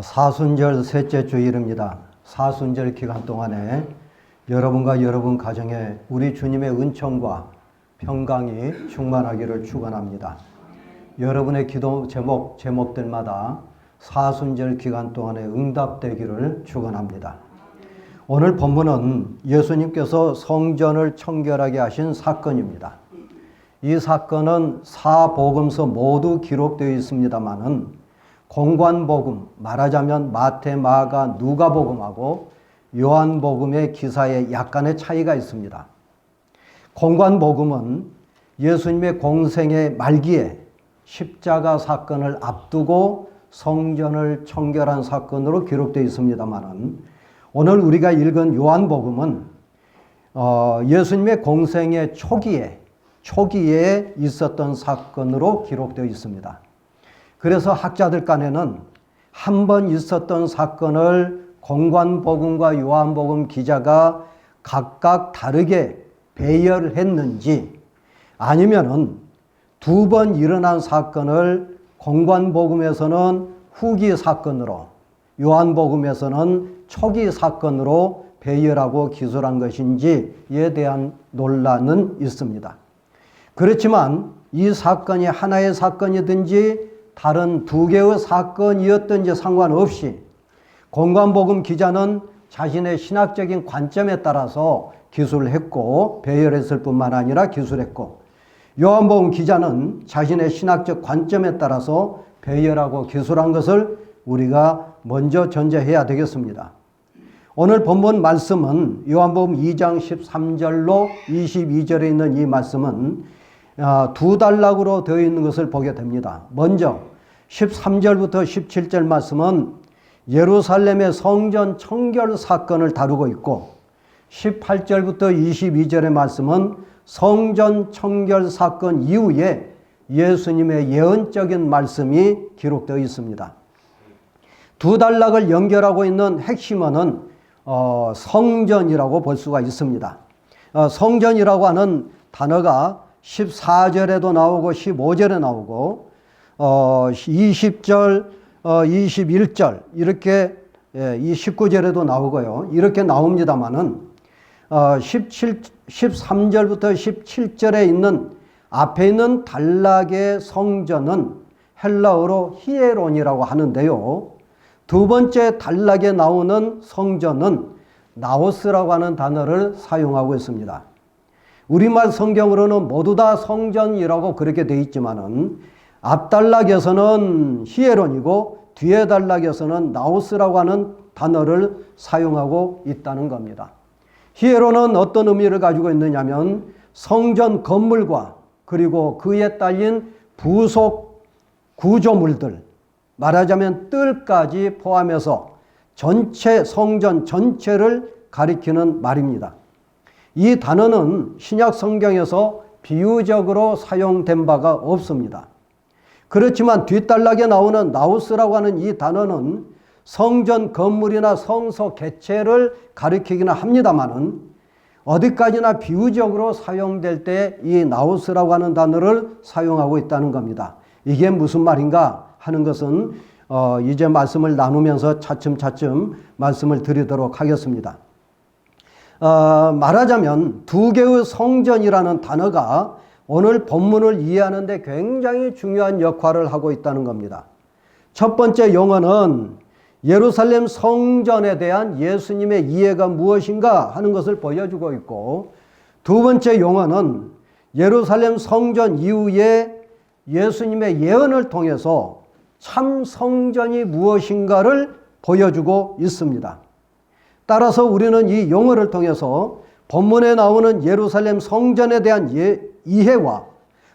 사순절 셋째 주일입니다. 사순절 기간 동안에 여러분과 여러분 가정에 우리 주님의 은총과 평강이 충만하기를 축원합니다. 여러분의 기도 제목들마다 사순절 기간 동안에 응답되기를 축원합니다. 오늘 본문은 예수님께서 성전을 청결하게 하신 사건입니다. 이 사건은 사복음서 모두 기록되어 있습니다만은 공관복음, 말하자면 마태, 마가, 누가복음하고 요한복음의 기사에 약간의 차이가 있습니다. 공관복음은 예수님의 공생의 말기에 십자가 사건을 앞두고 성전을 청결한 사건으로 기록되어 있습니다만은 오늘 우리가 읽은 요한복음은 예수님의 공생의 초기에 있었던 사건으로 기록되어 있습니다. 그래서 학자들 간에는 한 번 있었던 사건을 공관복음과 요한복음 기자가 각각 다르게 배열했는지 아니면은 두 번 일어난 사건을 공관복음에서는 후기 사건으로 요한복음에서는 초기 사건으로 배열하고 기술한 것인지에 대한 논란은 있습니다. 그렇지만 이 사건이 하나의 사건이든지 다른 두 개의 사건이었든지 상관없이 공관복음 기자는 자신의 신학적인 관점에 따라서 기술했고 배열했을 뿐만 아니라 기술했고 요한복음 기자는 자신의 신학적 관점에 따라서 배열하고 기술한 것을 우리가 먼저 전제해야 되겠습니다. 오늘 본문 말씀은 요한복음 2장 13절로 22절에 있는 이 말씀은 두 단락으로 되어 있는 것을 보게 됩니다. 먼저 13절부터 17절 말씀은 예루살렘의 성전 청결 사건을 다루고 있고 18절부터 22절의 말씀은 성전 청결 사건 이후에 예수님의 예언적인 말씀이 기록되어 있습니다. 두 단락을 연결하고 있는 핵심어는 성전이라고 볼 수가 있습니다. 성전이라고 하는 단어가 14절에도 나오고 15절에 나오고 20절, 21절 이렇게 이 19절에도 나오고요. 이렇게 나옵니다마는 13절부터 17절에 있는 앞에 있는 단락의 성전은 헬라어로 히에론이라고 하는데요. 두 번째 단락에 나오는 성전은 나오스라고 하는 단어를 사용하고 있습니다. 우리말 성경으로는 모두 다 성전이라고 그렇게 되어 있지만은 앞단락에서는 히에론이고 뒤에 단락에서는 나오스라고 하는 단어를 사용하고 있다는 겁니다. 히에론은 어떤 의미를 가지고 있느냐면 성전 건물과 그리고 그에 딸린 부속 구조물들, 말하자면 뜰까지 포함해서 전체 성전 전체를 가리키는 말입니다. 이 단어는 신약 성경에서 비유적으로 사용된 바가 없습니다. 그렇지만 뒷단락에 나오는 나우스라고 하는 이 단어는 성전 건물이나 성소 개체를 가리키기는 합니다만은 어디까지나 비유적으로 사용될 때 이 나우스라고 하는 단어를 사용하고 있다는 겁니다. 이게 무슨 말인가 하는 것은 이제 말씀을 나누면서 차츰차츰 말씀을 드리도록 하겠습니다. 말하자면 두 개의 성전이라는 단어가 오늘 본문을 이해하는 데 굉장히 중요한 역할을 하고 있다는 겁니다. 첫 번째 용어는 예루살렘 성전에 대한 예수님의 이해가 무엇인가 하는 것을 보여주고 있고 두 번째 용어는 예루살렘 성전 이후에 예수님의 예언을 통해서 참 성전이 무엇인가를 보여주고 있습니다. 따라서 우리는 이 용어를 통해서 본문에 나오는 예루살렘 성전에 대한 이해와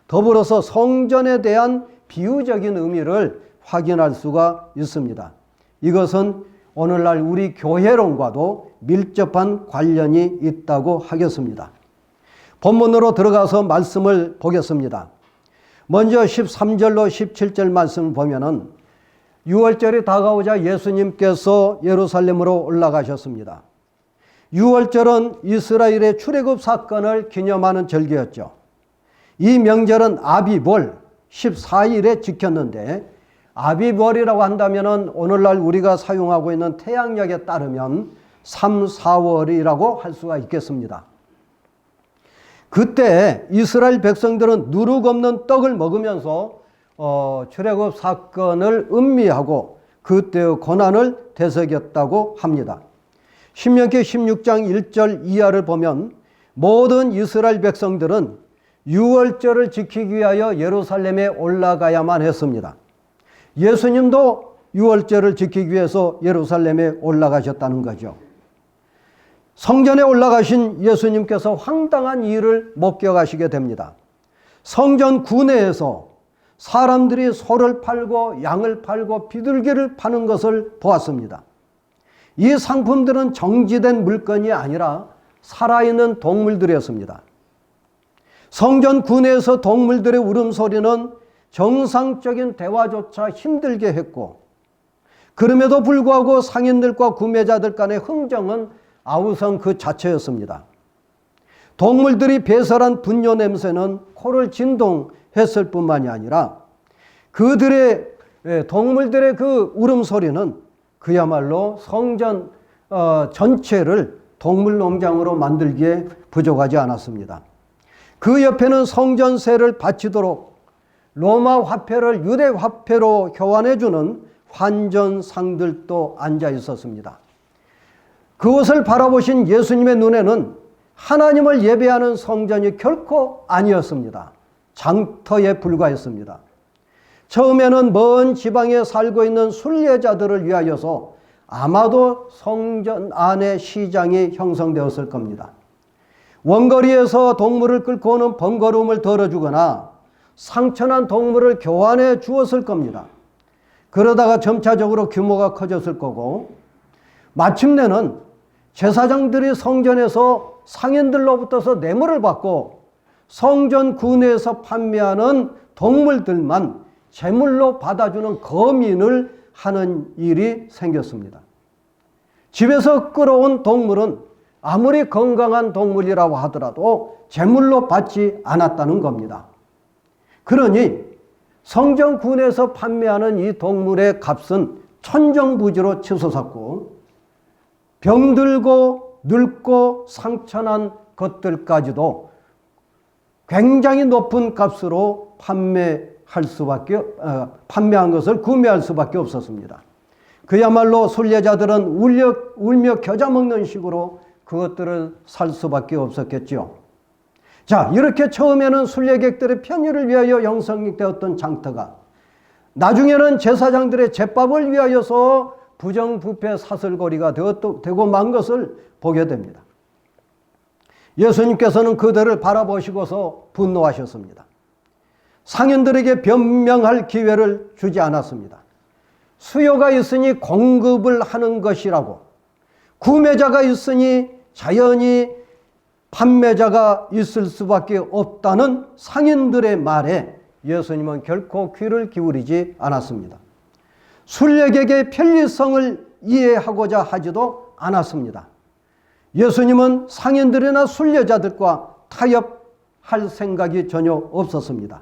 더불어서 성전에 대한 비유적인 의미를 확인할 수가 있습니다. 이것은 오늘날 우리 교회론과도 밀접한 관련이 있다고 하겠습니다. 본문으로 들어가서 말씀을 보겠습니다. 먼저 13절로 17절 말씀을 보면은 6월절이 다가오자 예수님께서 예루살렘으로 올라가셨습니다. 6월절은 이스라엘의 출애굽 사건을 기념하는 절기였죠. 이 명절은 아비볼 14일에 지켰는데 아비벌이라고 한다면은 오늘날 우리가 사용하고 있는 태양력에 따르면 3, 4월이라고 할 수가 있겠습니다. 그때 이스라엘 백성들은 누룩 없는 떡을 먹으면서 출애굽 사건을 음미하고 그때의 고난을 되새겼다고 합니다. 신명기 16장 1절 이하를 보면 모든 이스라엘 백성들은 유월절을 지키기 위하여 예루살렘에 올라가야만 했습니다. 예수님도 유월절을 지키기 위해서 예루살렘에 올라가셨다는 거죠. 성전에 올라가신 예수님께서 황당한 일을 목격하시게 됩니다. 성전 구내에서 사람들이 소를 팔고 양을 팔고 비둘기를 파는 것을 보았습니다. 이 상품들은 정지된 물건이 아니라 살아있는 동물들이었습니다. 성전 구내에서 동물들의 울음소리는 정상적인 대화조차 힘들게 했고, 그럼에도 불구하고 상인들과 구매자들 간의 흥정은 아우성 그 자체였습니다. 동물들이 배설한 분뇨 냄새는 코를 진동했을 뿐만이 아니라 동물들의 그 울음소리는 그야말로 성전 전체를 동물농장으로 만들기에 부족하지 않았습니다. 그 옆에는 성전세를 바치도록 로마 화폐를 유대 화폐로 교환해주는 환전상들도 앉아 있었습니다. 그것을 바라보신 예수님의 눈에는 하나님을 예배하는 성전이 결코 아니었습니다. 장터에 불과했습니다. 처음에는 먼 지방에 살고 있는 순례자들을 위하여서 아마도 성전 안에 시장이 형성되었을 겁니다. 원거리에서 동물을 끌고 오는 번거로움을 덜어주거나 상처난 동물을 교환해 주었을 겁니다. 그러다가 점차적으로 규모가 커졌을 거고, 마침내는 제사장들이 성전에서 상인들로부터서 뇌물을 받고 성전 구내에서 판매하는 동물들만 제물로 받아주는 거민을 하는 일이 생겼습니다. 집에서 끌어온 동물은 아무리 건강한 동물이라고 하더라도 제물로 받지 않았다는 겁니다. 그러니 성전 구내에서 판매하는 이 동물의 값은 천정부지로 치솟았고, 병들고 늙고 상처난 것들까지도 굉장히 높은 값으로 판매한 것을 구매할 수밖에 없었습니다. 그야말로 순례자들은 울며 겨자 먹는 식으로 그것들을 살 수밖에 없었겠죠. 자, 이렇게 처음에는 순례객들의 편의를 위하여 형성되었던 장터가 나중에는 제사장들의 제밥을 위하여서 부정부패 사슬거리가 되고 만 것을 보게 됩니다. 예수님께서는 그들을 바라보시고서 분노하셨습니다. 상인들에게 변명할 기회를 주지 않았습니다. 수요가 있으니 공급을 하는 것이라고, 구매자가 있으니 자연히 판매자가 있을 수밖에 없다는 상인들의 말에 예수님은 결코 귀를 기울이지 않았습니다. 순례객의 편리성을 이해하고자 하지도 않았습니다. 예수님은 상인들이나 순례자들과 타협할 생각이 전혀 없었습니다.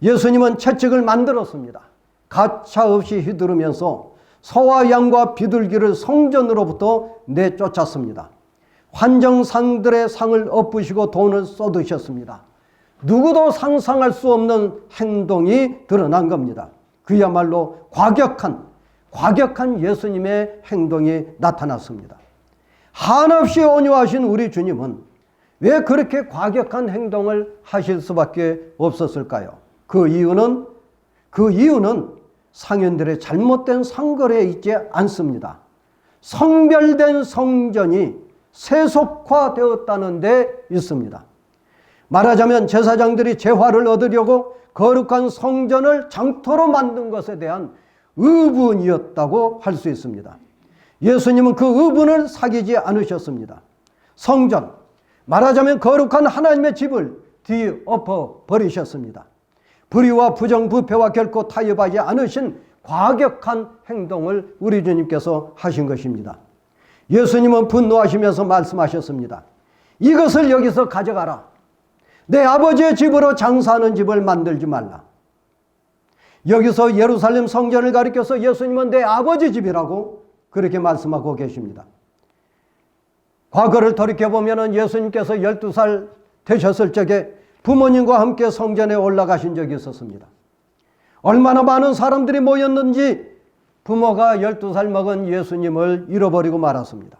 예수님은 채찍을 만들었습니다. 가차없이 휘두르면서 소와 양과 비둘기를 성전으로부터 내쫓았습니다. 환정상들의 상을 엎으시고 돈을 쏟으셨습니다. 누구도 상상할 수 없는 행동이 드러난 겁니다. 그야말로 과격한 예수님의 행동이 나타났습니다. 한없이 온유하신 우리 주님은 왜 그렇게 과격한 행동을 하실 수밖에 없었을까요? 그 이유는 상인들의 잘못된 상거래에 있지 않습니다. 성별된 성전이 세속화되었다는 데 있습니다. 말하자면 제사장들이 재화를 얻으려고 거룩한 성전을 장터로 만든 것에 대한 의분이었다고 할 수 있습니다. 예수님은 그 의분을 사귀지 않으셨습니다. 성전, 말하자면 거룩한 하나님의 집을 뒤엎어 버리셨습니다. 불의와 부정부패와 결코 타협하지 않으신 과격한 행동을 우리 주님께서 하신 것입니다. 예수님은 분노하시면서 말씀하셨습니다. 이것을 여기서 가져가라. 내 아버지의 집으로 장사하는 집을 만들지 말라. 여기서 예루살렘 성전을 가리켜서 예수님은 내 아버지 집이라고 그렇게 말씀하고 계십니다. 과거를 돌이켜보면 예수님께서 12살 되셨을 적에 부모님과 함께 성전에 올라가신 적이 있었습니다. 얼마나 많은 사람들이 모였는지 부모가 12살 먹은 예수님을 잃어버리고 말았습니다.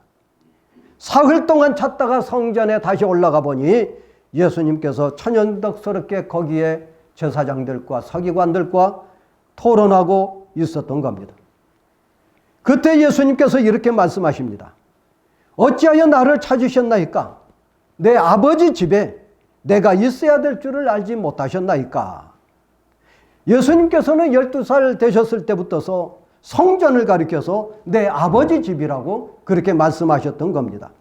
사흘 동안 찾다가 성전에 다시 올라가 보니 예수님께서 천연덕스럽게 거기에 제사장들과 서기관들과 토론하고 있었던 겁니다. 그때 예수님께서 이렇게 말씀하십니다. 어찌하여 나를 찾으셨나이까? 내 아버지 집에 내가 있어야 될 줄을 알지 못하셨나이까? 예수님께서는 12살 되셨을 때부터서 성전을 가리켜서 내 아버지 집이라고 그렇게 말씀하셨던 겁니다.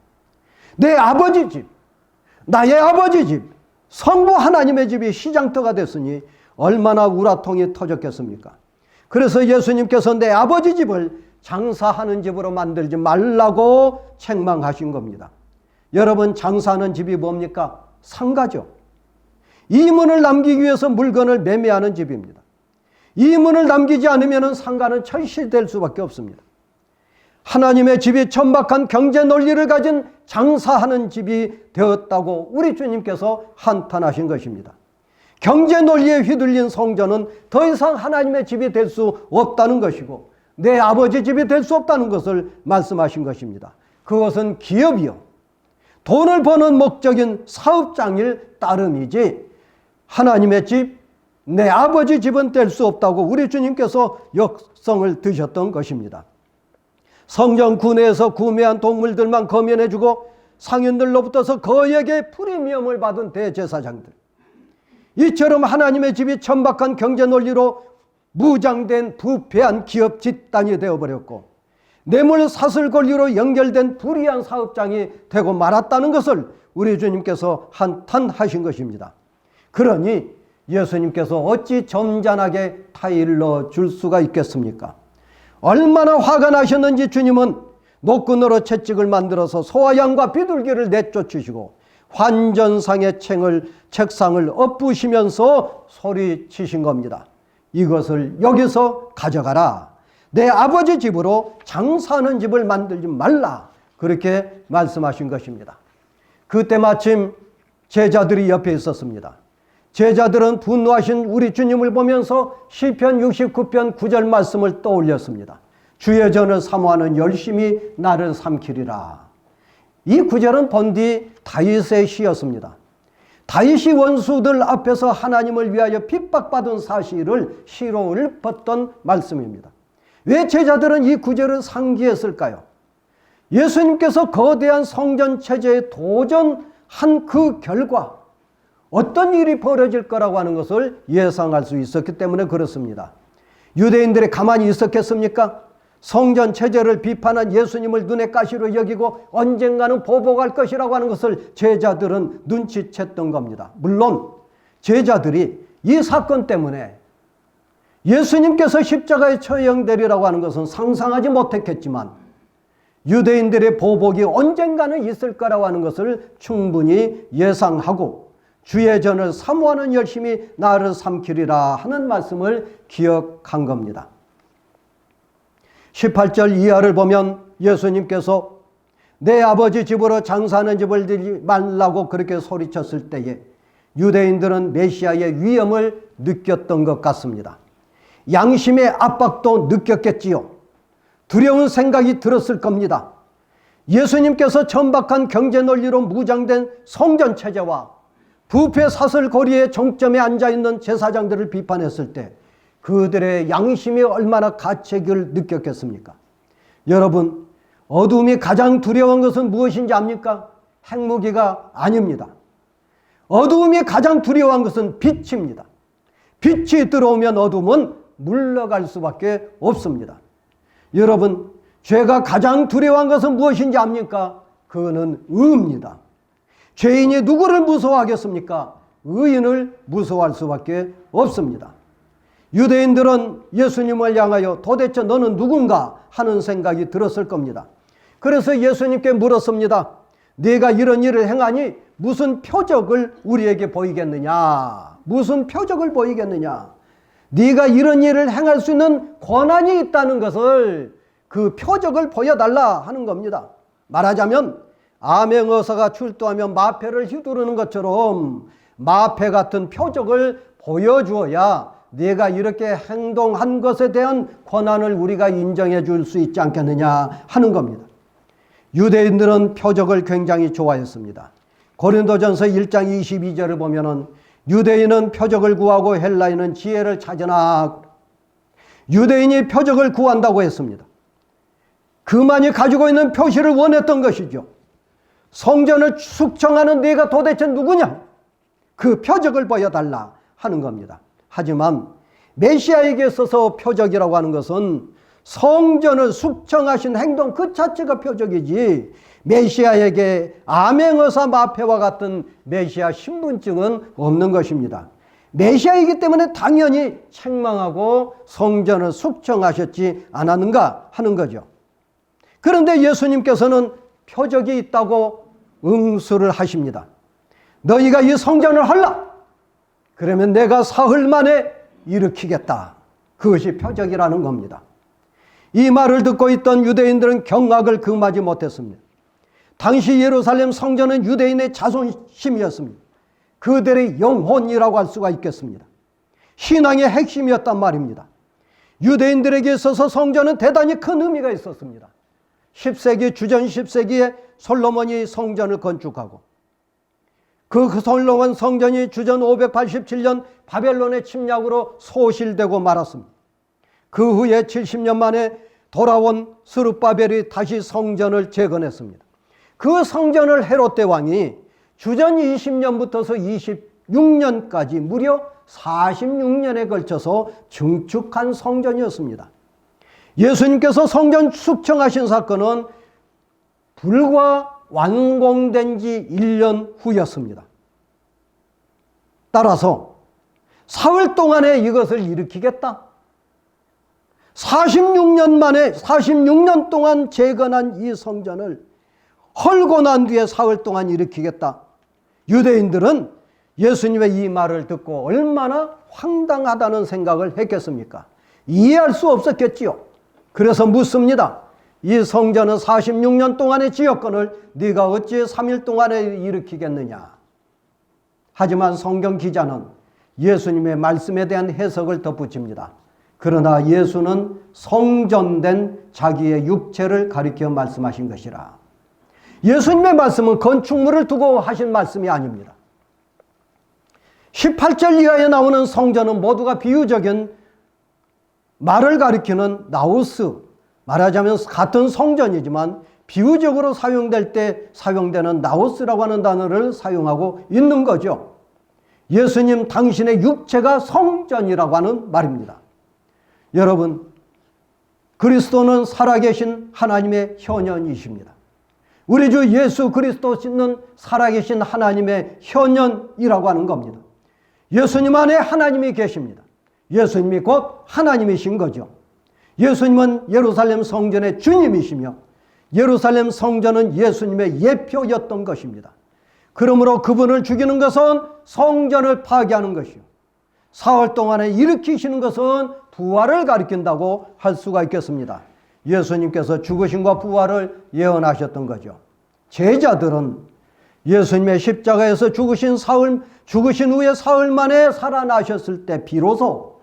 내 아버지 집, 나의 아버지 집, 성부 하나님의 집이 시장터가 됐으니 얼마나 우라통이 터졌겠습니까? 그래서 예수님께서 내 아버지 집을 장사하는 집으로 만들지 말라고 책망하신 겁니다. 여러분, 장사하는 집이 뭡니까? 상가죠. 이문을 남기기 위해서 물건을 매매하는 집입니다. 이문을 남기지 않으면 상가는 철시될 수밖에 없습니다. 하나님의 집이 천박한 경제 논리를 가진 장사하는 집이 되었다고 우리 주님께서 한탄하신 것입니다. 경제 논리에 휘둘린 성전은 더 이상 하나님의 집이 될 수 없다는 것이고 내 아버지 집이 될 수 없다는 것을 말씀하신 것입니다. 그것은 기업이요, 돈을 버는 목적인 사업장일 따름이지 하나님의 집, 내 아버지 집은 될 수 없다고 우리 주님께서 역성을 드셨던 것입니다. 성전 구내에서 구매한 동물들만 검연해주고 상인들로부터서 거액의 프리미엄을 받은 대제사장들, 이처럼 하나님의 집이 천박한 경제 논리로 무장된 부패한 기업 집단이 되어버렸고 뇌물 사슬 권리로 연결된 불의한 사업장이 되고 말았다는 것을 우리 주님께서 한탄하신 것입니다. 그러니 예수님께서 어찌 점잖하게 타일러 줄 수가 있겠습니까? 얼마나 화가 나셨는지 주님은 노끈으로 채찍을 만들어서 소와 양과 비둘기를 내쫓으시고 환전상의 책상을 엎으시면서 소리치신 겁니다. 이것을 여기서 가져가라. 내 아버지 집으로 장사하는 집을 만들지 말라. 그렇게 말씀하신 것입니다. 그때 마침 제자들이 옆에 있었습니다. 제자들은 분노하신 우리 주님을 보면서 시편 69편 9절 말씀을 떠올렸습니다. 주의 전을 사모하는 열심히 나를 삼키리라. 이 구절은 본디 다윗의 시였습니다. 다윗이 원수들 앞에서 하나님을 위하여 핍박받은 사실을 시로 읊었던 말씀입니다. 왜 제자들은 이 구절을 상기했을까요? 예수님께서 거대한 성전 체제에 도전한 그 결과 어떤 일이 벌어질 거라고 하는 것을 예상할 수 있었기 때문에 그렇습니다. 유대인들이 가만히 있었겠습니까? 성전 체제를 비판한 예수님을 눈의 가시로 여기고 언젠가는 보복할 것이라고 하는 것을 제자들은 눈치챘던 겁니다. 물론 제자들이 이 사건 때문에 예수님께서 십자가에 처형되리라고 하는 것은 상상하지 못했겠지만 유대인들의 보복이 언젠가는 있을 거라고 하는 것을 충분히 예상하고 주의 전을 사모하는 열심히 나를 삼키리라 하는 말씀을 기억한 겁니다. 18절 이하를 보면 예수님께서 내 아버지 집으로 장사하는 집을 들지 말라고 그렇게 소리쳤을 때에 유대인들은 메시아의 위엄을 느꼈던 것 같습니다. 양심의 압박도 느꼈겠지요. 두려운 생각이 들었을 겁니다. 예수님께서 천박한 경제 논리로 무장된 성전 체제와 부패 사슬 고리의 정점에 앉아있는 제사장들을 비판했을 때 그들의 양심이 얼마나 가책을 느꼈겠습니까? 여러분, 어둠이 가장 두려운 것은 무엇인지 압니까? 핵무기가 아닙니다. 어둠이 가장 두려운 것은 빛입니다. 빛이 들어오면 어둠은 물러갈 수밖에 없습니다. 여러분, 죄가 가장 두려운 것은 무엇인지 압니까? 그거는 의입니다. 죄인이 누구를 무서워하겠습니까? 의인을 무서워할 수밖에 없습니다. 유대인들은 예수님을 향하여 도대체 너는 누군가 하는 생각이 들었을 겁니다. 그래서 예수님께 물었습니다. 네가 이런 일을 행하니 무슨 표적을 우리에게 보이겠느냐? 무슨 표적을 보이겠느냐? 네가 이런 일을 행할 수 있는 권한이 있다는 것을, 그 표적을 보여달라 하는 겁니다. 말하자면 암행어사가 출두하면 마패를 휘두르는 것처럼 마패 같은 표적을 보여주어야 네가 이렇게 행동한 것에 대한 권한을 우리가 인정해 줄 수 있지 않겠느냐 하는 겁니다. 유대인들은 표적을 굉장히 좋아했습니다. 고린도전서 1장 22절을 보면은 유대인은 표적을 구하고 헬라인은 지혜를 찾으나, 유대인이 표적을 구한다고 했습니다. 그만이 가지고 있는 표시를 원했던 것이죠. 성전을 숙청하는 네가 도대체 누구냐? 그 표적을 보여달라 하는 겁니다. 하지만 메시아에게 있어서 표적이라고 하는 것은 성전을 숙청하신 행동 그 자체가 표적이지, 메시아에게 암행어사 마패와 같은 메시아 신분증은 없는 것입니다. 메시아이기 때문에 당연히 책망하고 성전을 숙청하셨지 않았는가 하는 거죠. 그런데 예수님께서는 표적이 있다고 응수를 하십니다. 너희가 이 성전을 헐라! 그러면 내가 사흘 만에 일으키겠다. 그것이 표적이라는 겁니다. 이 말을 듣고 있던 유대인들은 경악을 금하지 못했습니다. 당시 예루살렘 성전은 유대인의 자존심이었습니다. 그들의 영혼이라고 할 수가 있겠습니다. 신앙의 핵심이었단 말입니다. 유대인들에게 있어서 성전은 대단히 큰 의미가 있었습니다. 10세기, 주전 10세기에 솔로몬이 성전을 건축하고, 그 솔로몬 성전이 주전 587년 바벨론의 침략으로 소실되고 말았습니다. 그 후에 70년 만에 돌아온 스룹바벨이 다시 성전을 재건했습니다. 그 성전을 헤롯 대왕이 주전 20년부터서 26년까지 무려 46년에 걸쳐서 증축한 성전이었습니다. 예수님께서 성전 숙청하신 사건은 불과 완공된 지 1년 후였습니다. 따라서 사흘 동안에 이것을 일으키겠다. 46년 만에 46년 동안 재건한 이 성전을 헐고 난 뒤에 사흘 동안 일으키겠다. 유대인들은 예수님의 이 말을 듣고 얼마나 황당하다는 생각을 했겠습니까? 이해할 수 없었겠지요. 그래서 묻습니다. 이 성전은 46년 동안의 지역권을 네가 어찌 3일 동안에 일으키겠느냐. 하지만 성경 기자는 예수님의 말씀에 대한 해석을 덧붙입니다. 그러나 예수는 성전된 자기의 육체를 가리켜 말씀하신 것이라. 예수님의 말씀은 건축물을 두고 하신 말씀이 아닙니다. 18절 이하에 나오는 성전은 모두가 비유적인 말을 가리키는 나우스, 말하자면 같은 성전이지만 비유적으로 사용될 때 사용되는 나우스라고 하는 단어를 사용하고 있는 거죠. 예수님 당신의 육체가 성전이라고 하는 말입니다. 여러분, 그리스도는 살아계신 하나님의 현현이십니다. 우리 주 예수 그리스도는 살아계신 하나님의 현현이라고 하는 겁니다. 예수님 안에 하나님이 계십니다. 예수님이 곧 하나님이신 거죠. 예수님은 예루살렘 성전의 주님이시며 예루살렘 성전은 예수님의 예표였던 것입니다. 그러므로 그분을 죽이는 것은 성전을 파괴하는 것이요, 사흘 동안에 일으키시는 것은 부활을 가리킨다고 할 수가 있겠습니다. 예수님께서 죽으심과 부활을 예언하셨던 거죠. 제자들은 예수님의 십자가에서 죽으신 후에 사흘 만에 살아나셨을 때 비로소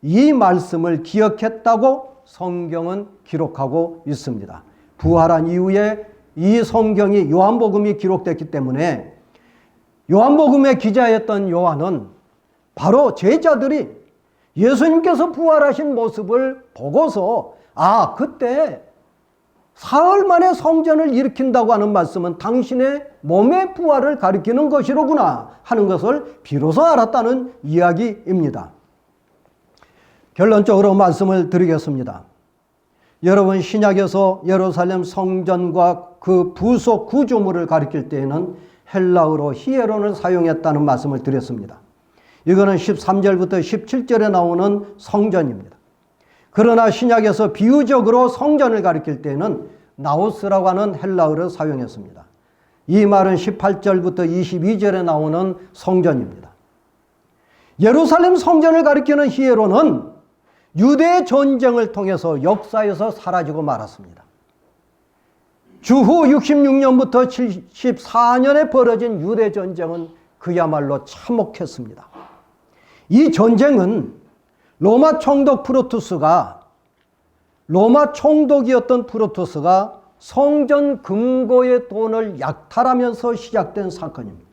이 말씀을 기억했다고 성경은 기록하고 있습니다. 부활한 이후에 이 성경이 요한복음이 기록됐기 때문에 요한복음의 기자였던 요한은 바로 제자들이 예수님께서 부활하신 모습을 보고서 그때 사흘 만에 성전을 일으킨다고 하는 말씀은 당신의 몸의 부활을 가리키는 것이로구나 하는 것을 비로소 알았다는 이야기입니다. 결론적으로 말씀을 드리겠습니다. 여러분, 신약에서 예루살렘 성전과 그 부속 구조물을 가리킬 때에는 헬라어로 히에론을 사용했다는 말씀을 드렸습니다. 이거는 13절부터 17절에 나오는 성전입니다. 그러나 신약에서 비유적으로 성전을 가리킬 때는 나우스라고 하는 헬라어를 사용했습니다. 이 말은 18절부터 22절에 나오는 성전입니다. 예루살렘 성전을 가리키는 히에로는 유대 전쟁을 통해서 역사에서 사라지고 말았습니다. 주후 66년부터 74년에 벌어진 유대 전쟁은 그야말로 참혹했습니다. 이 전쟁은 로마 총독이었던 프루투스가 성전 금고의 돈을 약탈하면서 시작된 사건입니다.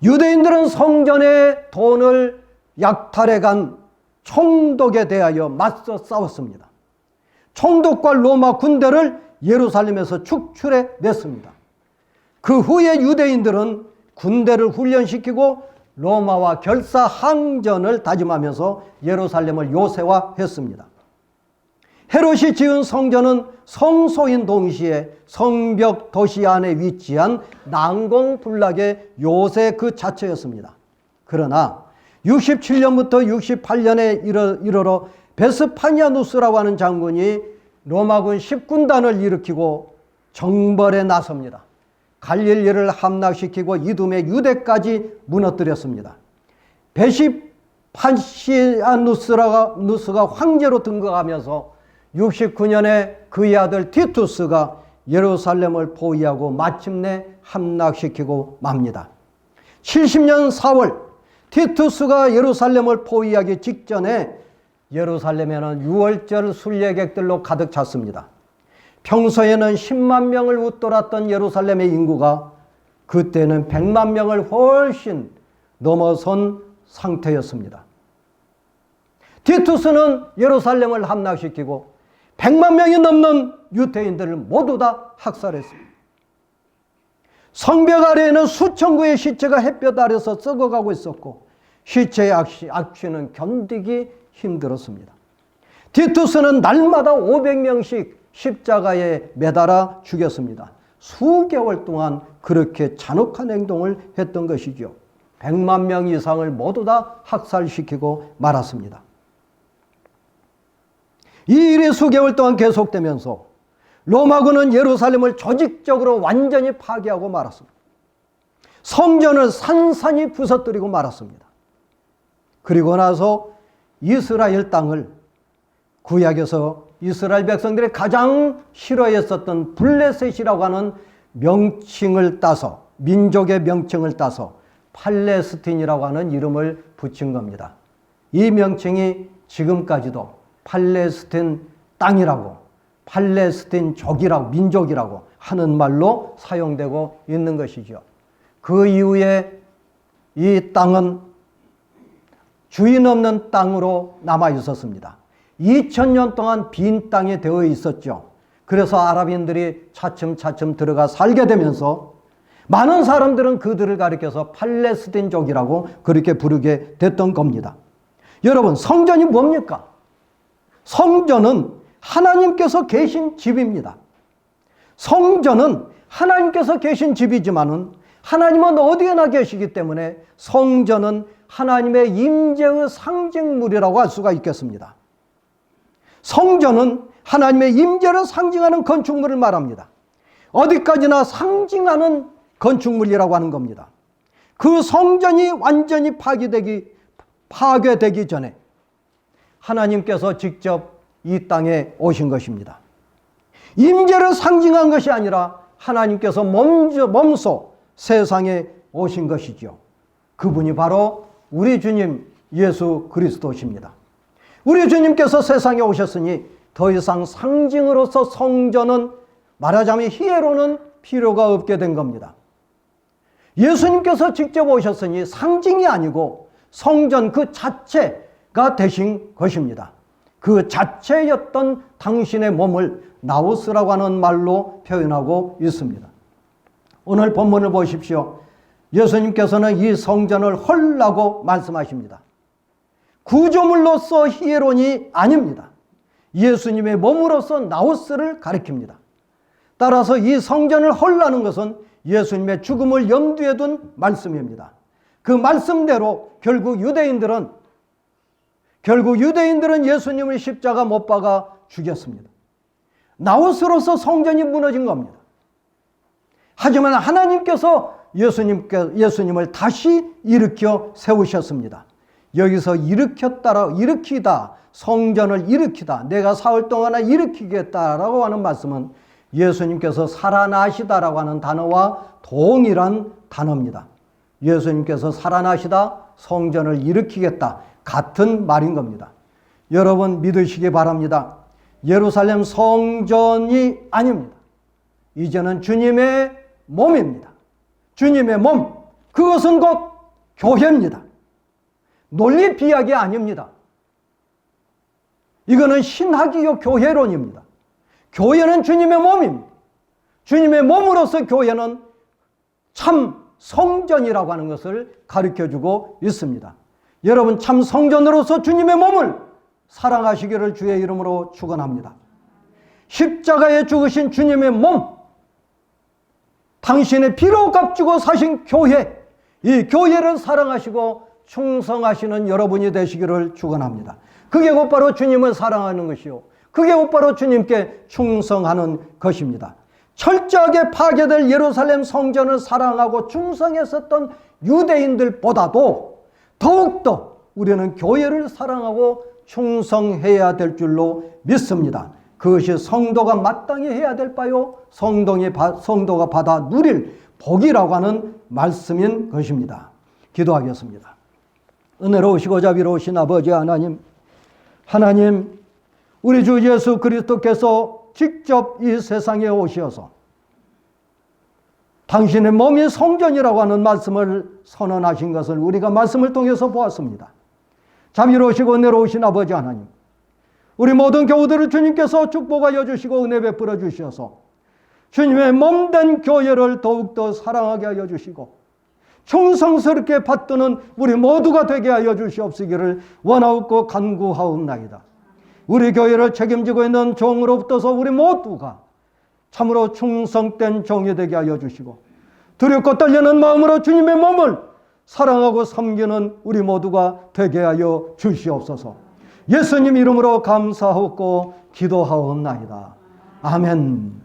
유대인들은 성전의 돈을 약탈해간 총독에 대하여 맞서 싸웠습니다. 총독과 로마 군대를 예루살렘에서 축출해 냈습니다. 그 후에 유대인들은 군대를 훈련시키고 로마와 결사항전을 다짐하면서 예루살렘을 요새화했습니다. 헤롯이 지은 성전은 성소인 동시에 성벽 도시 안에 위치한 난공불락의 요새 그 자체였습니다. 그러나 67년부터 68년에 이르러 베스파니아누스라고 하는 장군이 로마군 10군단을 일으키고 정벌에 나섭니다. 갈릴리를 함락시키고 이듬해 유대까지 무너뜨렸습니다. 베스파니아누스가 황제로 등극하면서 69년에 그의 아들 티투스가 예루살렘을 포위하고 마침내 함락시키고 맙니다. 70년 4월 티투스가 예루살렘을 포위하기 직전에 예루살렘에는 유월절 순례객들로 가득 찼습니다. 평소에는 10만 명을 웃돌았던 예루살렘의 인구가 그때는 100만 명을 훨씬 넘어선 상태였습니다. 티투스는 예루살렘을 함락시키고 100만 명이 넘는 유대인들을 모두 다 학살했습니다. 성벽 아래에는 수천 구의 시체가 햇볕 아래서 썩어가고 있었고 시체의 악취는 견디기 힘들었습니다. 티투스는 날마다 500명씩 십자가에 매달아 죽였습니다. 수개월 동안 그렇게 잔혹한 행동을 했던 것이죠. 100만 명 이상을 모두 다 학살시키고 말았습니다. 이 일이 수개월 동안 계속되면서 로마군은 예루살렘을 조직적으로 완전히 파괴하고 말았습니다. 성전을 산산이 부서뜨리고 말았습니다. 그리고 나서 이스라엘 땅을 구약에서 이스라엘 백성들이 가장 싫어했었던 블레셋이라고 하는 명칭을 따서, 민족의 명칭을 따서 팔레스틴이라고 하는 이름을 붙인 겁니다. 이 명칭이 지금까지도 팔레스틴 땅이라고, 팔레스틴족이라고, 민족이라고 하는 말로 사용되고 있는 것이죠. 그 이후에 이 땅은 주인 없는 땅으로 남아 있었습니다. 2000년 동안 빈 땅이 되어 있었죠. 그래서 아랍인들이 차츰차츰 들어가 살게 되면서 많은 사람들은 그들을 가리켜서 팔레스틴족이라고 그렇게 부르게 됐던 겁니다. 여러분, 성전이 뭡니까? 성전은 하나님께서 계신 집입니다. 성전은 하나님께서 계신 집이지만은 하나님은 어디에나 계시기 때문에 성전은 하나님의 임재의 상징물이라고 할 수가 있겠습니다. 성전은 하나님의 임재를 상징하는 건축물을 말합니다. 어디까지나 상징하는 건축물이라고 하는 겁니다. 그 성전이 완전히 파괴되기 전에 하나님께서 직접 이 땅에 오신 것입니다. 임재를 상징한 것이 아니라 하나님께서 몸소 세상에 오신 것이죠. 그분이 바로 우리 주님 예수 그리스도십니다. 우리 주님께서 세상에 오셨으니 더 이상 상징으로서 성전은, 말하자면 히에로는 필요가 없게 된 겁니다. 예수님께서 직접 오셨으니 상징이 아니고 성전 그 자체가 되신 것입니다. 그 자체였던 당신의 몸을 나우스라고 하는 말로 표현하고 있습니다. 오늘 본문을 보십시오. 예수님께서는 이 성전을 헐라고 말씀하십니다. 구조물로서 히에론이 아닙니다. 예수님의 몸으로서 나우스를 가리킵니다. 따라서 이 성전을 헐라는 것은 예수님의 죽음을 염두에 둔 말씀입니다. 그 말씀대로 결국 유대인들은 예수님을 십자가 못 박아 죽였습니다. 나우스로서 성전이 무너진 겁니다. 하지만 하나님께서 예수님을 다시 일으켜 세우셨습니다. 여기서 일으키다, 성전을 일으키다, 내가 사흘 동안에 일으키겠다라고 하는 말씀은 예수님께서 살아나시다라고 하는 단어와 동일한 단어입니다. 예수님께서 살아나시다, 성전을 일으키겠다, 같은 말인 겁니다. 여러분 믿으시기 바랍니다. 예루살렘 성전이 아닙니다. 이제는 주님의 몸입니다. 주님의 몸, 그것은 곧 교회입니다. 논리 비약이 아닙니다. 이거는 신학이요 교회론입니다. 교회는 주님의 몸입니다. 주님의 몸으로서 교회는 참 성전이라고 하는 것을 가르쳐주고 있습니다. 여러분 참 성전으로서 주님의 몸을 사랑하시기를 주의 이름으로 축원합니다. 십자가에 죽으신 주님의 몸, 당신의 피로 값주고 사신 교회, 이 교회를 사랑하시고 충성하시는 여러분이 되시기를 축원합니다. 그게 곧바로 주님을 사랑하는 것이요, 그게 곧바로 주님께 충성하는 것입니다. 철저하게 파괴될 예루살렘 성전을 사랑하고 충성했었던 유대인들보다도 더욱더 우리는 교회를 사랑하고 충성해야 될 줄로 믿습니다. 그것이 성도가 마땅히 해야 될 바요, 성도가 받아 누릴 복이라고 하는 말씀인 것입니다. 기도하겠습니다. 은혜로우시고 자비로우신 아버지 하나님, 우리 주 예수 그리스도께서 직접 이 세상에 오셔서 당신의 몸이 성전이라고 하는 말씀을 선언하신 것을 우리가 말씀을 통해서 보았습니다. 자비로우시고 은혜로우신 아버지 하나님, 우리 모든 교우들을 주님께서 축복하여 주시고 은혜 베풀어 주셔서 주님의 몸된 교회를 더욱더 사랑하게 하여 주시고 충성스럽게 받드는 우리 모두가 되게 하여 주시옵시기를 원하옵고 간구하옵나이다. 우리 교회를 책임지고 있는 종으로부터서 우리 모두가 참으로 충성된 종이 되게 하여 주시고 두렵고 떨리는 마음으로 주님의 몸을 사랑하고 섬기는 우리 모두가 되게 하여 주시옵소서. 예수님 이름으로 감사하고 기도하옵나이다. 아멘.